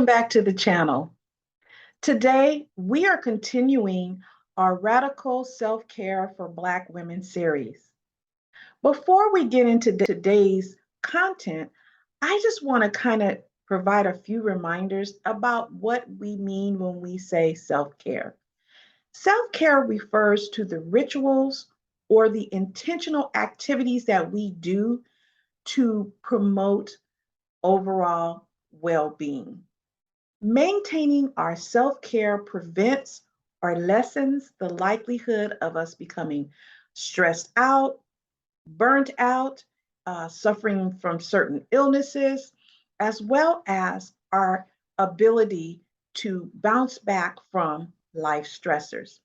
Back to the channel. Today, we are continuing our Radical Self-Care for Black Women series. Before we get into today's content, I just want to kind of provide a few reminders about what we mean when we say self-care. Self-care refers to the rituals or the intentional activities that we do to promote overall well-being. Maintaining our self care prevents or lessens the likelihood of us becoming stressed out, burnt out, suffering from certain illnesses, as well as our ability to bounce back from life stressors.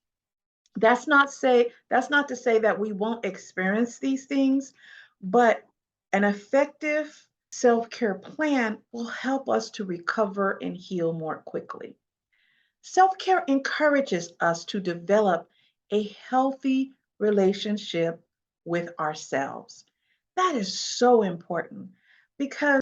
That's not to say that we won't experience these things, but an effective self-care plan will help us to recover and heal more quickly. Self-care encourages us to develop a healthy relationship with ourselves. That is so important because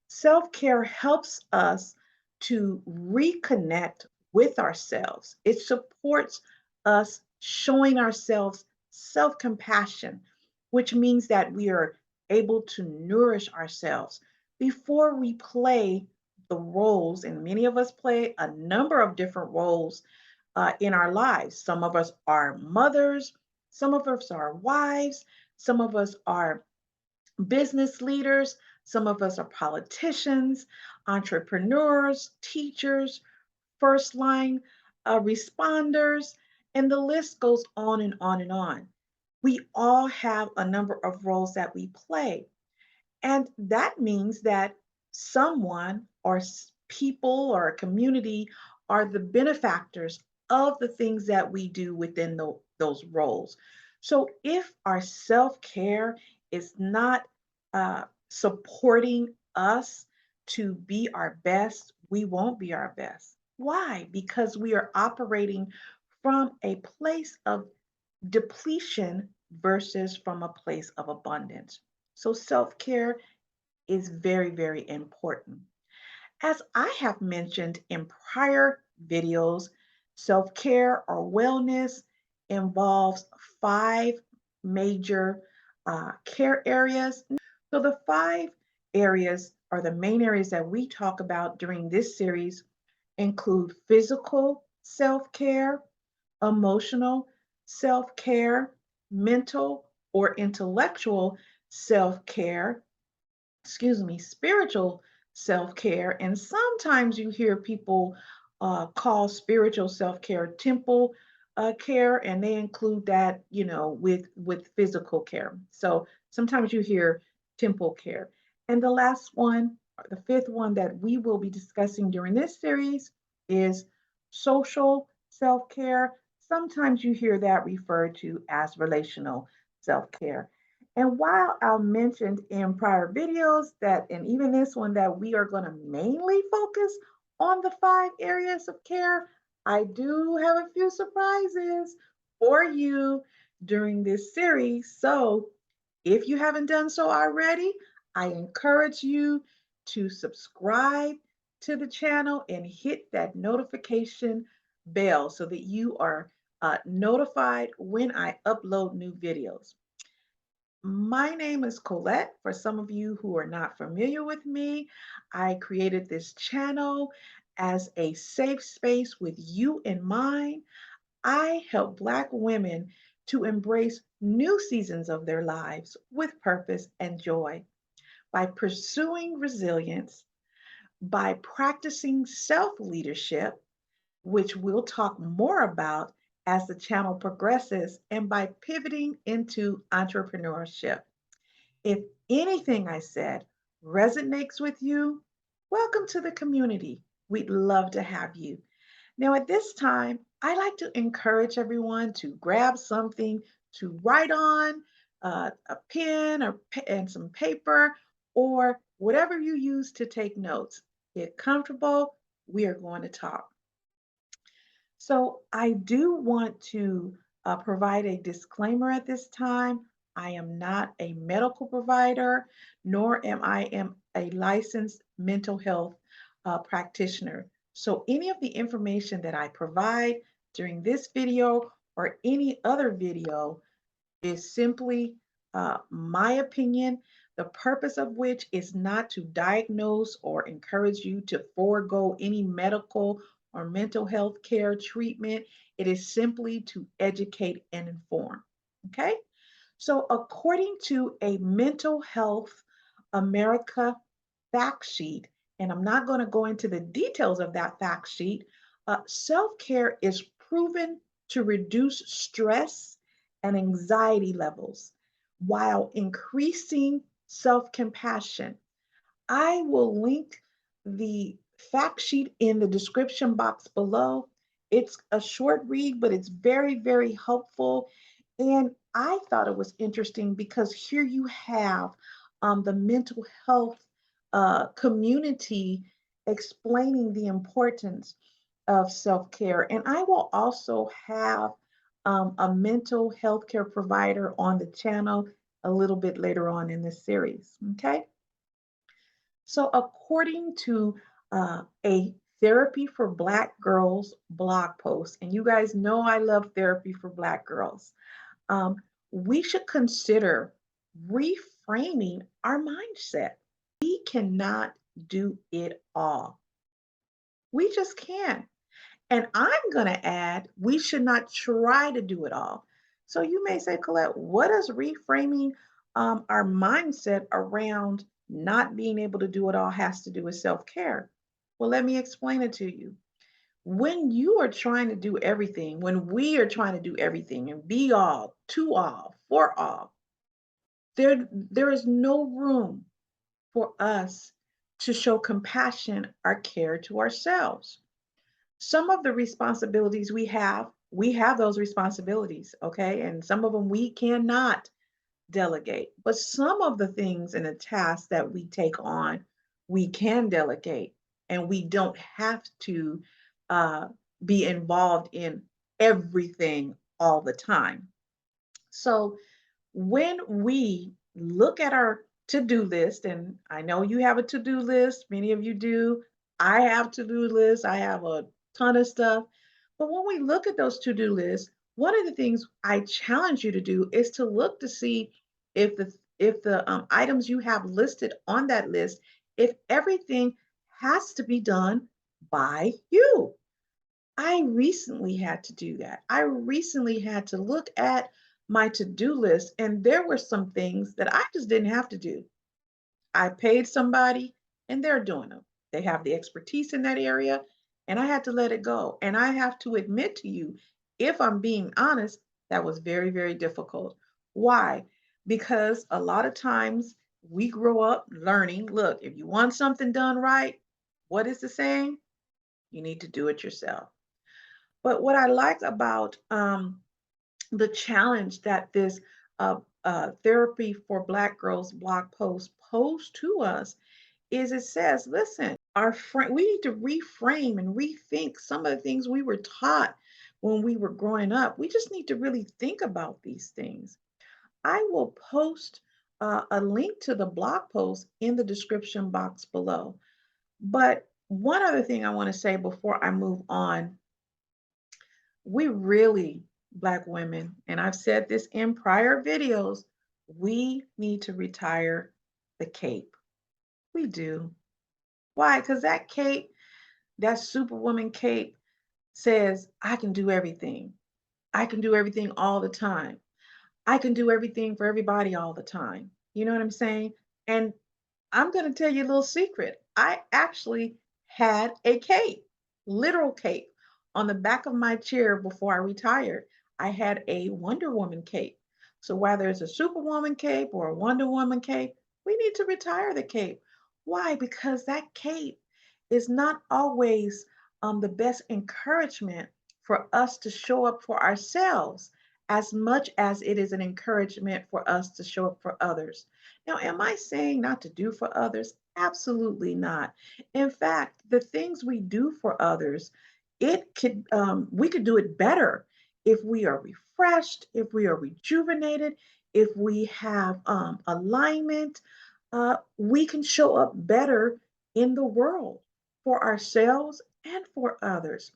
self-care helps us to reconnect with ourselves. It supports us showing ourselves self compassion, which means that we are able to nourish ourselves before we play the roles. And many of us play a number of different roles in our lives. Some of us are mothers, some of us are wives, some of us are business leaders, some of us are politicians, entrepreneurs, teachers, first line responders, and the list goes on and on and on. We all have a number of roles that we play. And that means that someone or people or a community are the benefactors of the things that we do within those roles. So if our self care is not supporting us to be our best, we won't be our best. Why? Because we are operating from a place of depletion versus from a place of abundance. So self care is very, very important. As I have mentioned in prior videos, self care or wellness involves five major care areas. So, the five areas or the main areas that we talk about during this series include physical self care, emotional self care, mental or intellectual self care, spiritual self care. And sometimes you hear people call spiritual self care temple care, and they include that, with physical care. So sometimes you hear temple care. And the last one, or the fifth one that we will be discussing during this series is social self care. Sometimes you hear that referred to as relational self care. And while I mentioned in prior videos that, and even this one, that we are going to mainly focus on the five areas of care, I do have a few surprises for you during this series. So if you haven't done so already, I encourage you to subscribe to the channel and hit that notification bell so that you are notified when I upload new videos. My name is Colette. For some of you who are not familiar with me, I created this channel as a safe space with you in mind. I help Black women to embrace new seasons of their lives with purpose and joy by pursuing resilience, by practicing self leadership, which we'll talk more about as the channel progresses, and by pivoting into entrepreneurship. If anything I said resonates with you, welcome to the community. We'd love to have you. Now, at this time, I like to encourage everyone to grab something to write on, a pen and some paper, or whatever you use to take notes. Get comfortable. We are going to talk. So I do want to provide a disclaimer at this time. I am not a medical provider, nor am I a licensed mental health practitioner. So any of the information that I provide during this video or any other video is simply my opinion, the purpose of which is not to diagnose or encourage you to forego any medical or mental health care treatment. It is simply to educate and inform. Okay? So, according to a Mental Health America fact sheet, and I'm not going to go into the details of that fact sheet, self care is proven to reduce stress and anxiety levels while increasing self compassion. I will link the fact sheet in the description box below. It's a short read, but it's very, very helpful. And I thought it was interesting because here you have the mental health community explaining the importance of self care. And I will also have a mental health care provider on the channel a little bit later on in this series. Okay. So, according to a Therapy for Black Girls blog post, and you guys know I love therapy for Black girls, um, we should consider reframing our mindset. We cannot do it all. We just can't. And I'm going to add, we should not try to do it all. So you may say, Colette, what does reframing our mindset around not being able to do it all has to do with self care? Well, let me explain it to you. When you are trying to do everything, when we are trying to do everything and be all, to all, for all, there is no room for us to show compassion or care to ourselves. Some of the responsibilities we have those responsibilities, okay? And some of them we cannot delegate. But some of the things and the tasks that we take on, we can delegate, and we don't have to uh, be involved in everything all the time. So when we look at our to-do list, and I know you have a to-do list, many of you do. I have to-do lists, I have a ton of stuff. But when we look at those to-do lists, one of the things I challenge you to do is to look to see if the items you have listed on that list, if everything has to be done by you. I recently had to do that. I recently had to look at my to-do list, and there were some things that I just didn't have to do. I paid somebody and they're doing them. They have the expertise in that area, and I had to let it go. And I have to admit to you, if I'm being honest, that was very, very difficult. Why? Because a lot of times we grow up learning, look, if you want something done right, what is the saying? You need to do it yourself. But what I like about the challenge that this Therapy for Black Girls blog post posed to us is it says, listen, we need to reframe and rethink some of the things we were taught when we were growing up. We just need to really think about these things. I will post a link to the blog post in the description box below. But one other thing I want to say before I move on, we really, Black women, and I've said this in prior videos, we need to retire the cape. We do. Why? Because that cape, that Superwoman cape, says, I can do everything. I can do everything all the time. I can do everything for everybody all the time. You know what I'm saying? And I'm going to tell you a little secret. I actually had a cape, literal cape, on the back of my chair before I retired. I had a Wonder Woman cape. So whether it's a Superwoman cape or a Wonder Woman cape, we need to retire the cape. Why? Because that cape is not always the best encouragement for us to show up for ourselves as much as it is an encouragement for us to show up for others. Now, am I saying not to do for others? Absolutely not. In fact, the things we do for others, we could do it better if we are refreshed, if we are rejuvenated, if we have alignment. We can show up better in the world. for ourselves and for others.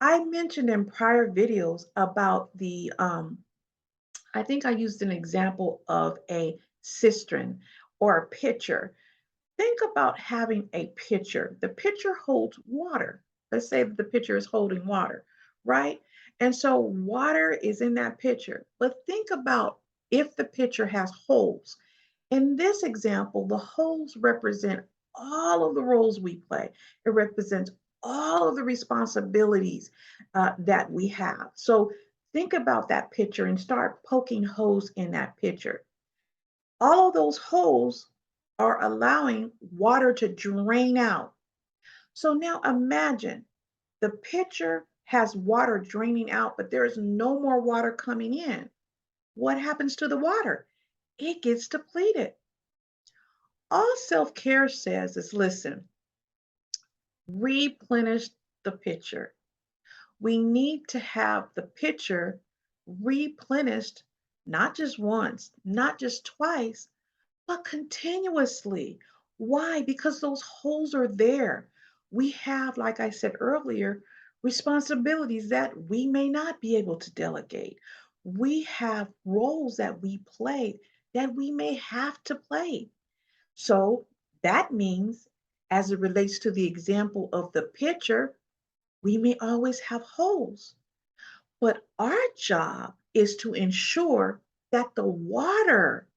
I mentioned in prior videos about I think I used an example of a cistern or a pitcher. Think about having a pitcher. The pitcher holds water. Let's say that the pitcher is holding water, right? And so water is in that pitcher. But think about if the pitcher has holes. In this example, the holes represent all of the roles we play. It represents all of the responsibilities that we have. So think about that pitcher and start poking holes in that pitcher. All of those holes are allowing water to drain out. So now imagine the pitcher has water draining out, but there is no more water coming in. What happens to the water? It gets depleted. All self care says is listen, replenish the pitcher. We need to have the pitcher replenished not just once, not just twice, but continuously. Why? Because those holes are there. We have, like I said earlier, responsibilities that we may not be able to delegate. We have roles that we play that we may have to play. So that means, as it relates to the example of the pitcher, we may always have holes. But our job is to ensure that the water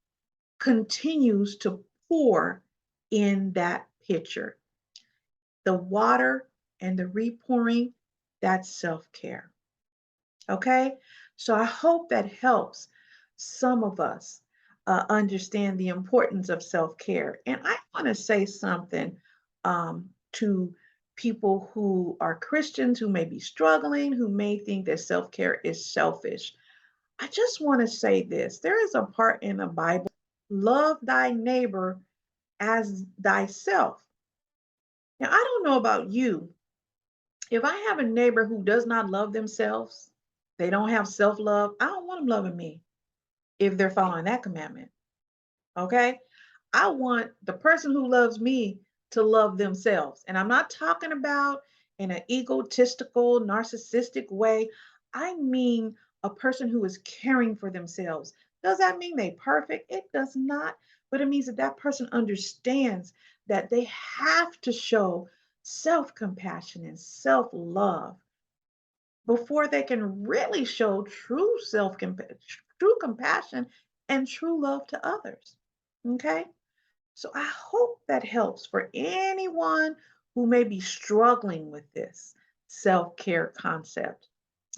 continues to pour in that pitcher. The water and the repouring, that's self care. Okay? So I hope that helps some of us understand the importance of self care. And I want to say something to people who are Christians who may be struggling, who may think that self care is selfish. I just want to say this there is a part in the Bible love thy neighbor as thyself. Now, I don't know about you. If I have a neighbor who does not love themselves, they don't have self love, I don't want them loving me if they're following that commandment. Okay. I want the person who loves me to love themselves. And I'm not talking about in an egotistical, narcissistic way. I mean a person who is caring for themselves. Does that mean they perfect? It does not. But it means that that person understands that they have to show self-compassion and self-love before they can really show true self-compassion, true compassion and true love to others. Okay? So I hope that helps for anyone who may be struggling with this self care concept.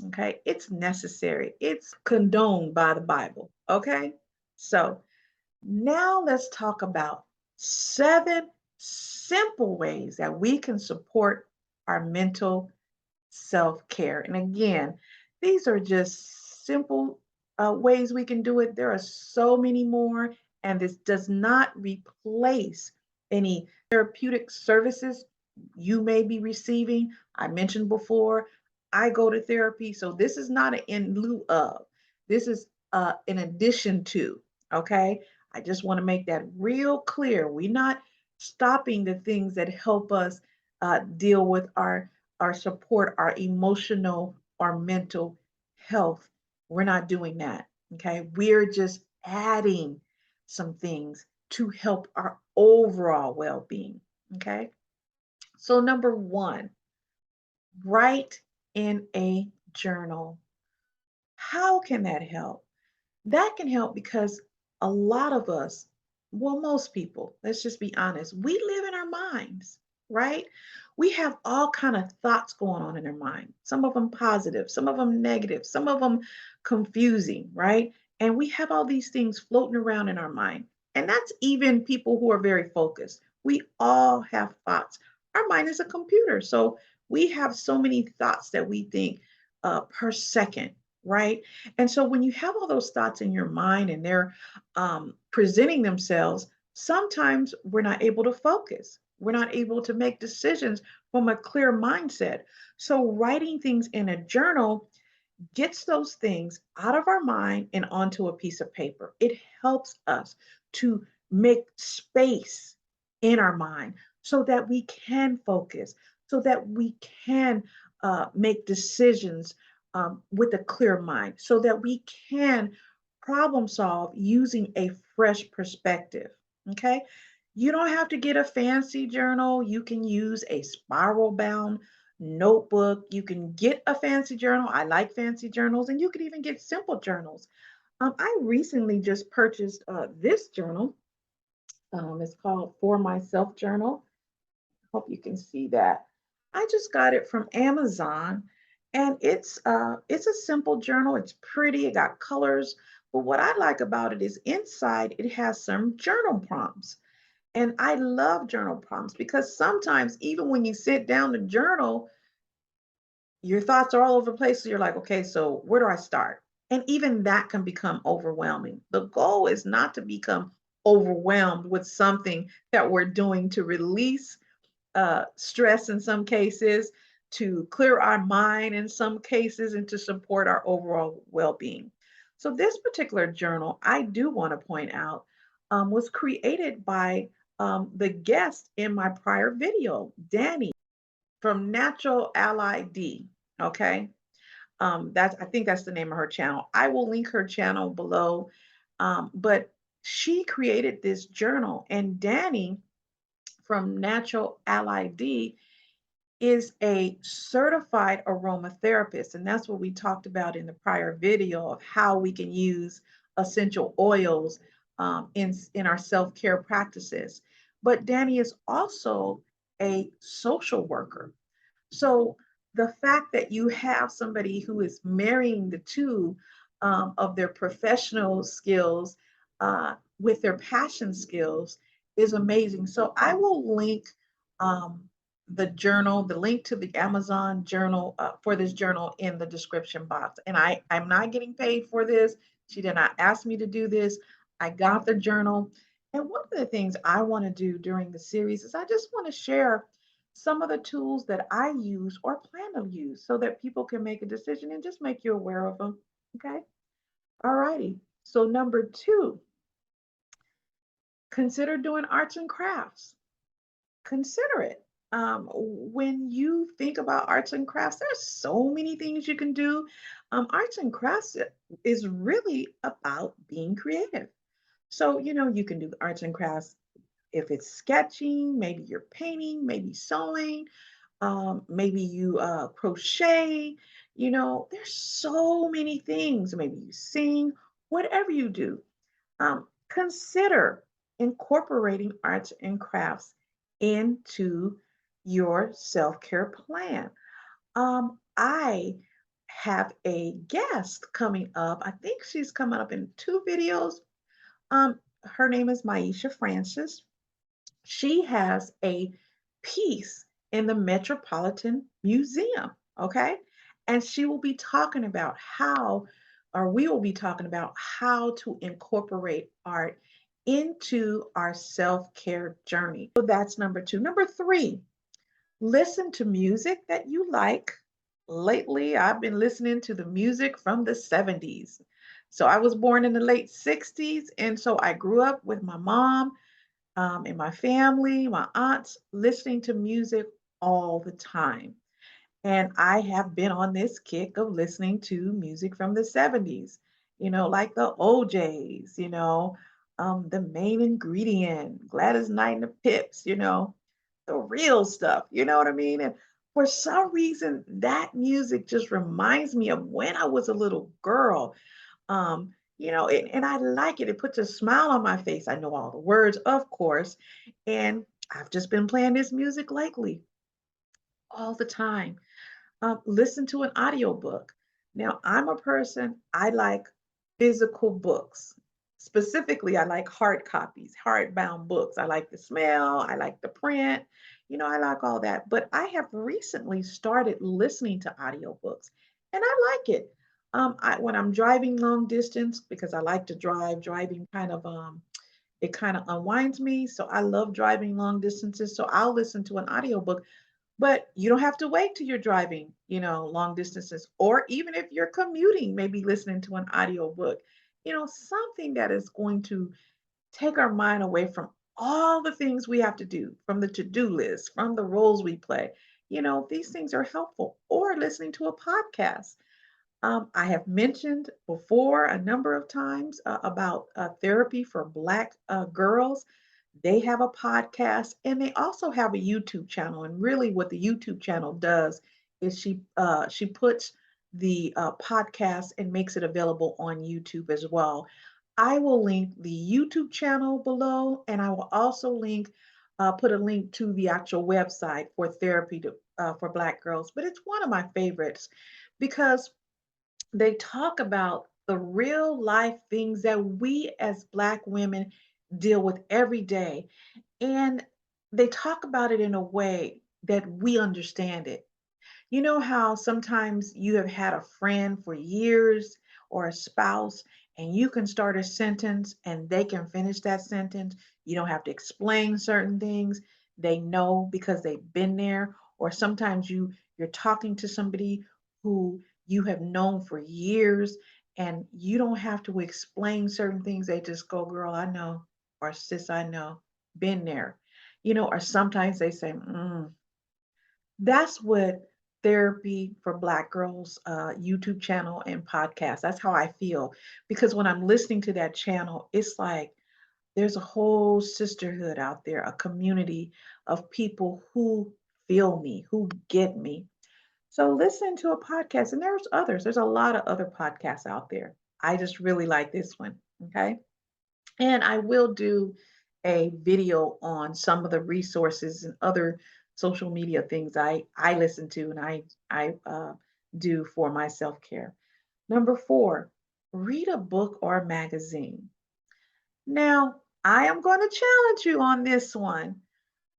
Okay, it's necessary, it's condoned by the Bible. Okay, so now let's talk about 7 simple ways that we can support our mental self care. And again, these are just simple ways we can do it. There are so many more, and this does not replace any therapeutic services you may be receiving. I mentioned before, I go to therapy, so this is not an in lieu of, this is in addition to, okay? I just want to make that real clear. We're not stopping the things that help us deal with our support, our emotional or mental health. We're not doing that. Okay. We're just adding some things to help our overall well being. Okay. So, number one, write in a journal. How can that help? That can help because a lot of us, well, most people, let's just be honest, we live in our minds, right? We have all kind of thoughts going on in our mind. Some of them positive, some of them negative, some of them confusing, right? And we have all these things floating around in our mind. And that's even people who are very focused. We all have thoughts. Our mind is a computer. So we have so many thoughts that we think per second, right? And so when you have all those thoughts in your mind and they're presenting themselves, sometimes we're not able to focus. We're not able to make decisions from a clear mindset. So writing things in a journal gets those things out of our mind and onto a piece of paper. It helps us to make space in our mind so that we can focus, so that we can make decisions with a clear mind, so that we can problem solve using a fresh perspective. Okay. You don't have to get a fancy journal. You can use a spiral bound notebook. You can get a fancy journal. I like fancy journals, and you could even get simple journals. I recently just purchased this journal. It's called For Myself Journal. Hope you can see that. I just got it from Amazon, and it's a simple journal. It's pretty. It got colors. But what I like about it is inside it has some journal prompts. And I love journal prompts because sometimes even when you sit down to journal, your thoughts are all over the place. So you're like, okay, so where do I start? And even that can become overwhelming. The goal is not to become overwhelmed with something that we're doing to release stress in some cases, to clear our mind in some cases, and to support our overall well being. So, this particular journal, I do want to point out, was created by the guest in my prior video, Danny from Natural Ally D. Okay. That's I think that's the name of her channel. I will link her channel below. But she created this journal, and Danny from Natural Ally D is a certified aromatherapist. And that's what we talked about in the prior video of how we can use essential oils in our self care practices. But Danny is also a social worker. So the fact that you have somebody who is marrying the two of their professional skills with their passion skills is amazing. So I will link um, the journal, the link to the Amazon journal for this journal in the description box. And I'm not getting paid for this. She did not ask me to do this. I got the journal. And one of the things I want to do during the series is I just want to share some of the tools that I use or plan to use so that people can make a decision and just make you aware of them. Okay. All righty. So, number two, consider doing arts and crafts. Consider it. When you think about arts and crafts, there's so many things you can do. Arts and crafts is really about being creative. So, you can do arts and crafts if it's sketching, maybe you're painting, maybe sewing, maybe you crochet. There's so many things. Maybe you sing, whatever you do. Consider incorporating arts and crafts into your self care plan. I have a guest coming up. I think she's coming up in two videos. Her name is Maisha Francis. She has a piece in the Metropolitan Museum, okay? And she will be talking about how, or we will be talking about how to incorporate art into our self care journey. So that's number two. Number three, listen to music that you like. Lately, I've been listening to the music from the 70s. So I was born in the late 60s, and so I grew up with my mom and my family, my aunts, listening to music all the time. And I have been on this kick of listening to music from the 70s, like the OJs, the main ingredient, Gladys Knight and the Pips, the real stuff, you know what I mean? And for some reason, that music just reminds me of when I was a little girl. And I like it. It puts a smile on my face. I know all the words, of course. And I've just been playing this music lately all the time. Listen to an audiobook. Now, I'm a person, I like physical books. Specifically, I like hard copies, hardbound books. I like the smell, I like the print, I like all that. But I have recently started listening to audiobooks and I like it. When I'm driving long distance, because I like to drive, driving it kind of unwinds me. So I love driving long distances. So I'll listen to an audiobook, but you don't have to wait till you're driving, long distances, or even if you're commuting, maybe listening to an audiobook, something that is going to take our mind away from all the things we have to do, from the to-do list, from the roles we play. These things are helpful. Or listening to a podcast. I have mentioned before a number of times about therapy for Black girls. They have a podcast and they also have a YouTube channel. And really, what the YouTube channel does is she puts the podcast and makes it available on YouTube as well. I will link the YouTube channel below, and I will also put a link to the actual website for therapy for Black girls. But it's one of my favorites because they talk about the real life things that we as Black women deal with every day. And they talk about it in a way that we understand it. You know how sometimes you have had a friend for years or a spouse, and you can start a sentence and they can finish that sentence. You don't have to explain certain things. They know because they've been there. Or sometimes you're talking to somebody who you have known for years and you don't have to explain certain things. They just go, girl, I know, or sis, I know, been there. Or sometimes they say, that's what Therapy for Black Girls YouTube channel and podcast. That's how I feel. Because when I'm listening to that channel, it's like there's a whole sisterhood out there, a community of people who feel me, who get me. So listen to a podcast, and there's others. There's a lot of other podcasts out there. I just really like this one. Okay. And I will do a video on some of the resources and other social media things I listen to and I do for my self care. Number four, read a book or a magazine. Now, I am going to challenge you on this one.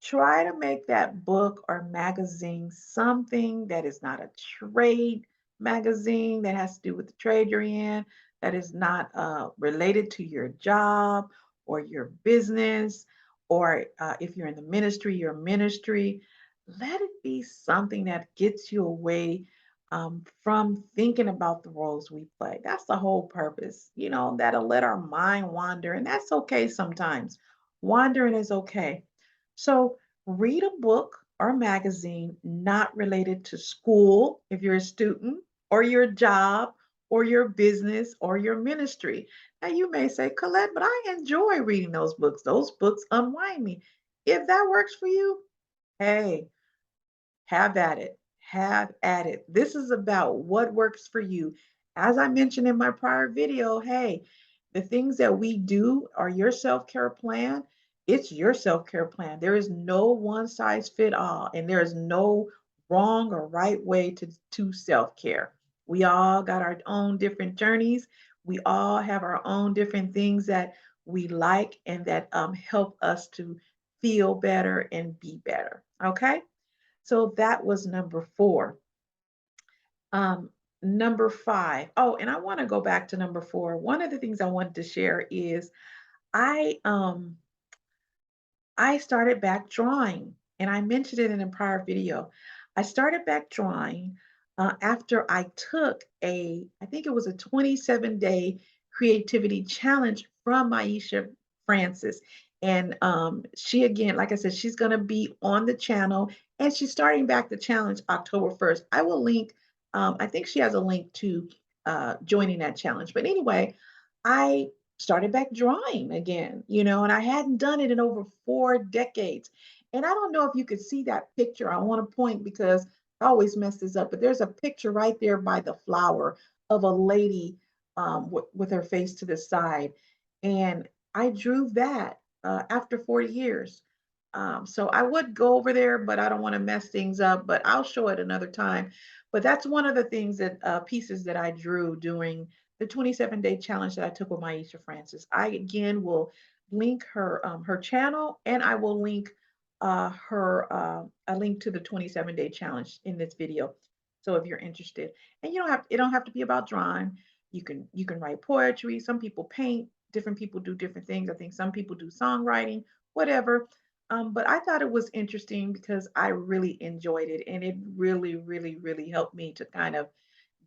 Try to make that book or magazine something that is not a trade magazine that has to do with the trade you're in, that is not related to your job or your business, or if you're in the ministry, your ministry. Let it be something that gets you away from thinking about the roles we play. That's the whole purpose. That'll let our mind wander, and that's okay sometimes. Wandering is okay. So, read a book or magazine not related to school if you're a student, or your job, or your business, or your ministry. Now, you may say, Colette, but I enjoy reading those books. Those books unwind me. If that works for you, hey, have at it. Have at it. This is about what works for you. As I mentioned in my prior video, hey, the things that we do are your self care plan. It's your self care plan. There is no one size fit all, and there is no wrong or right way to self care. We all got our own different journeys. We all have our own different things that we like and that help us to feel better and be better. Okay. So that was number four. Number five. Oh, and I want to go back to number four. One of the things I wanted to share is I um I started back drawing, and I mentioned it in a prior video. I started back drawing after I took I think it was a 27-day creativity challenge from Maisha Francis. And she, again, like I said, she's going to be on the channel, and she's starting back the challenge October 1st. I will link, I think she has a link to joining that challenge. But anyway, I started back drawing again, and I hadn't done it in over 4 decades. And I don't know if you could see that picture. I want to point because I always mess this up, but there's a picture right there by the flower of a lady with her face to the side. And I drew that after 40 years. So I would go over there, but I don't want to mess things up, but I'll show it another time. But that's one of the things that pieces that I drew during the 27-day challenge that I took with Maisha Francis. I again will link her channel, and I will link her a link to the 27-day challenge in this video. So if you're interested, and it don't have to be about drawing. You can write poetry. Some people paint. Different people do different things. I think some people do songwriting, whatever. But I thought it was interesting because I really enjoyed it, and it really, really, really helped me to kind of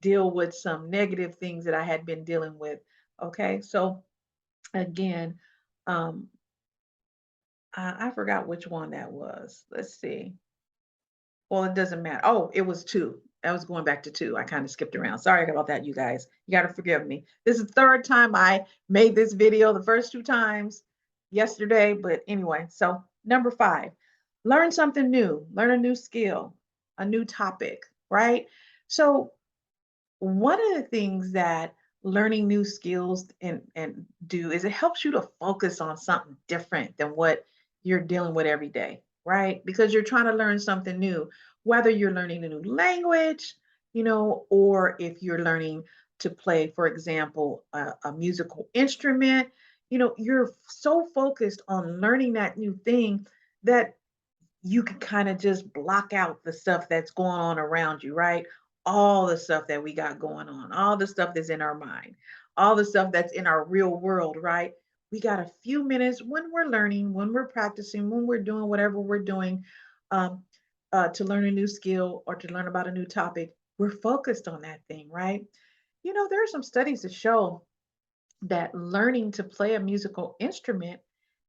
deal with some negative things that I had been dealing with. Okay, so again, um, I forgot which one that was. Let's see. Well, it doesn't matter. Oh, it was 2. I was going back to 2. I kinda skipped around. Sorry about that, you guys. You gotta forgive me. This is the 3rd time I made this video, the first 2 times yesterday, but anyway, so number 5, learn something new, learn a new skill, a new topic, right? So one of the things that learning new skills and do is it helps you to focus on something different than what you're dealing with every day, right? Because you're trying to learn something new, whether you're learning a new language, or if you're learning to play, for example, a musical instrument. You're so focused on learning that new thing that you can kind of just block out the stuff that's going on around you, right? All the stuff that we got going on, all the stuff that's in our mind, all the stuff that's in our real world, right? We got a few minutes when we're learning, when we're practicing, when we're doing whatever we're doing, um, to learn a new skill or to learn about a new topic. We're focused on that thing, right? There are some studies that show that learning to play a musical instrument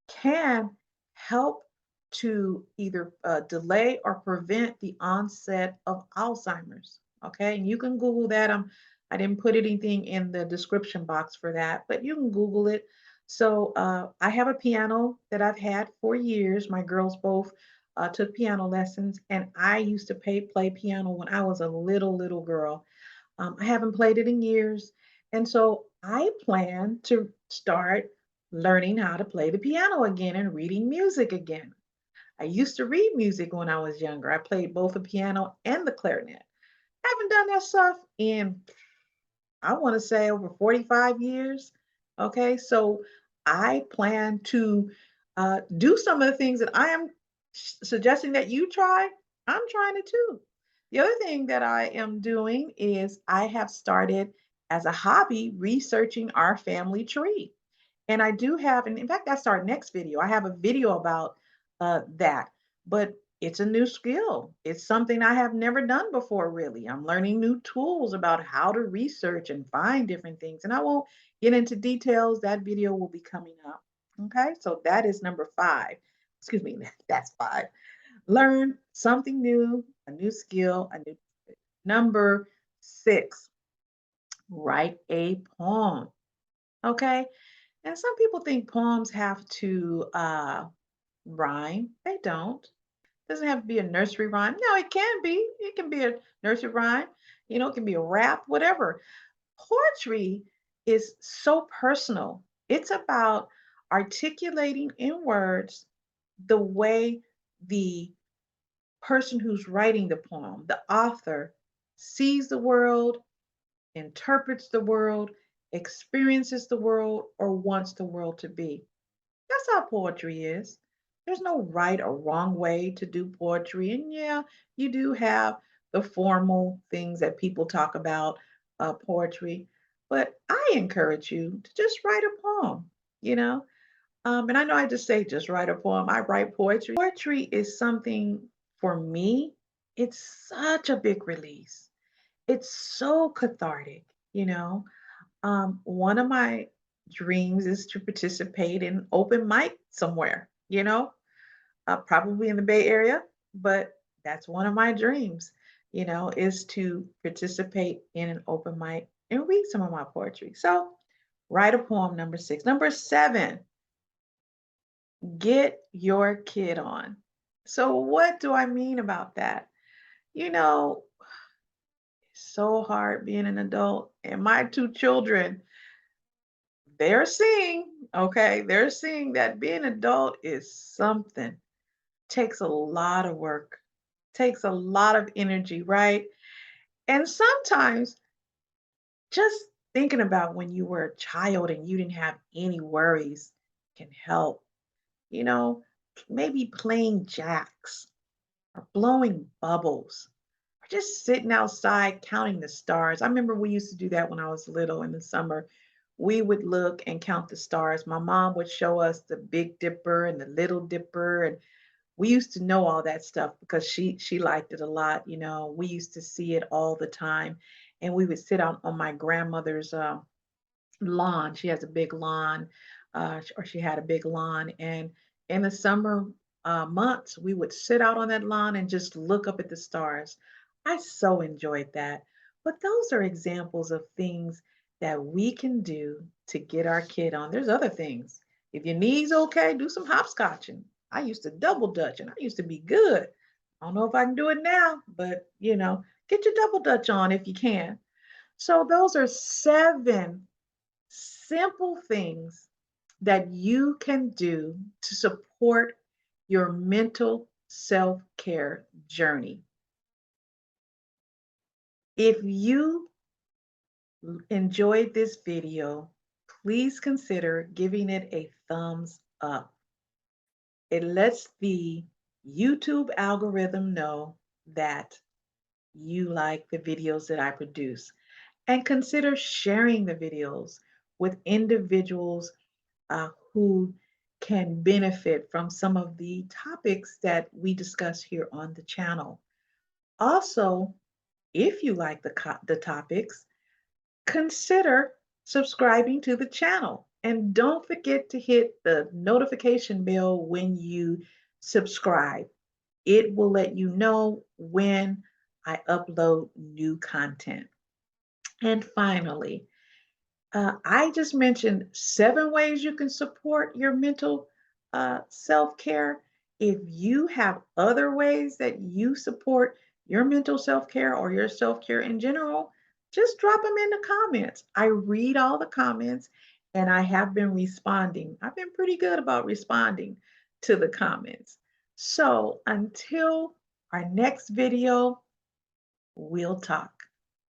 can help to either delay or prevent the onset of Alzheimer's. Okay, and you can Google that. I didn't put anything in the description box for that, but you can Google it. So I have a piano that I've had for years. My girls both took piano lessons, and I used to play piano when I was a little girl. I haven't played it in years. And so I plan to start learning how to play the piano again and reading music again. I used to read music when I was younger. I played both the piano and the clarinet. I haven't done that stuff in, I want to say, over 45 years. Okay, so I plan to do some of the things that I am suggesting that you try. I'm trying it too. The other thing that I am doing is I have started as a hobby researching our family tree. And I do have, and in fact, that's our next video. I have a video about that, but it's a new skill. It's something I have never done before, really. I'm learning new tools about how to research and find different things. And I won't get into details. That video will be coming up. Okay, so that is number 5. Excuse me, that's 5. Learn something new, a new skill, a new. Number 6, write a poem. Okay, and some people think poems have to rhyme. They don't. Doesn't have to be a nursery rhyme. No, it can be. It can be a nursery rhyme. It can be a rap, whatever. Poetry is so personal. It's about articulating in words the way the person who's writing the poem, the author, sees the world, interprets the world, experiences the world, or wants the world to be. That's how poetry is. There's no right or wrong way to do poetry. And yeah, you do have the formal things that people talk about poetry. But I encourage you to just write a poem, you know? And I know I just say just write a poem. I write poetry. Poetry is something for me, it's such a big release. It's so cathartic, you know? One of my dreams is to participate in open mic somewhere, probably in the Bay Area, but that's one of my dreams, is to participate in an open mic and read some of my poetry. So write a poem, number 6. Number 7, get your kid on. So what do I mean about that? You know, it's so hard being an adult, and my 2 children, they're seeing, okay, they're seeing that being an adult is something. Takes a lot of work, takes a lot of energy, right? And sometimes just thinking about when you were a child and you didn't have any worries can help. You know, maybe playing jacks or blowing bubbles or just sitting outside counting the stars. I remember we used to do that when I was little in the summer. We would look and count the stars. My mom would show us the Big Dipper and the Little Dipper, and we used to know all that stuff because she liked it a lot. We used to see it all the time, and we would sit out on my grandmother's lawn. She has a big lawn, or she had a big lawn, and In the summer months, we would sit out on that lawn and just look up at the stars. I so enjoyed that. But those are examples of things that we can do to get our kid on. There's other things. If your knee's okay, do some hopscotching. I used to double dutch and I used to be good. I don't know if I can do it now, but get your double dutch on if you can. So those are 7 simple things that you can do to support your mental self care journey. If you enjoyed this video, please consider giving it a thumbs up. It lets the YouTube algorithm know that you like the videos that I produce. And consider sharing the videos with individuals who can benefit from some of the topics that we discuss here on the channel. Also, if you like the topics, consider subscribing to the channel. And don't forget to hit the notification bell when you subscribe. It will let you know when I upload new content. And finally, I just mentioned 7 ways you can support your mental self care. If you have other ways that you support your mental self care or your self care in general, just drop them in the comments. I read all the comments and I have been responding. I've been pretty good about responding to the comments. So until our next video, we'll talk.